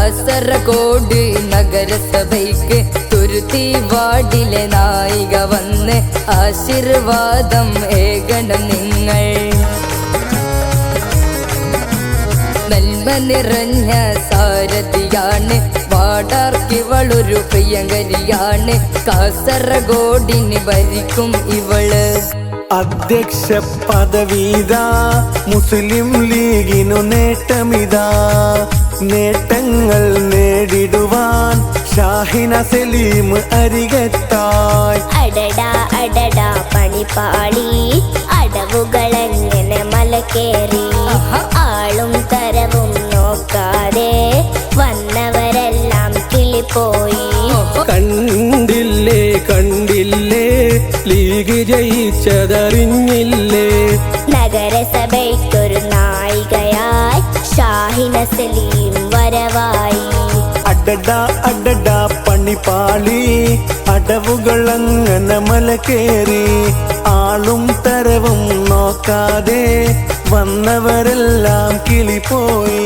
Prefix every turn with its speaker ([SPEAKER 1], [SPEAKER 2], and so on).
[SPEAKER 1] കാസർഗോഡ് നഗരസഭയ്ക്ക് തുരുത്തി വാർഡിലെ നായിക വന്ന് ആശീർവാദം ഏകണം നിങ്ങൾ. നന്മ നിറഞ്ഞ സാരഥിയാണ്, വാടാർക്കിവളൊരു പ്രിയങ്കരിയാണ്, കാസർഗോഡിന് ഭരിക്കും ഇവള്.
[SPEAKER 2] അധ്യക്ഷ പദവിതാ മുസ്ലിം ലീഗിനു നേട്ടമിതാ, നേട്ടങ്ങൾ നേടിടുവാൻ ഷാഹിന സലീം അരികത്തായി.
[SPEAKER 3] അടടാ അടടാ പണിപ്പാളി, അടവുകളെങ്ങനെ മലക്കേറി, ആളും തരവും നോക്കാതെ വന്നവരെല്ലാം കിളിപ്പോയി.
[SPEAKER 4] കണ്ടില്ലേ കണ്ടില്ലേ ലീഗ് ജയിച്ചതറിഞ്ഞില്ലേ,
[SPEAKER 3] നഗരസഭയ്ക്കൊരു നായികയായി ഷാഹിന സലീം വരവായി.
[SPEAKER 2] അടടാ അടടാ പണിപ്പാളി, അടവുകളങ്ങനെ മലക്കേറി, ആളും തരവും നോക്കാതെ വന്നവരെല്ലാം കിളിപ്പോയി.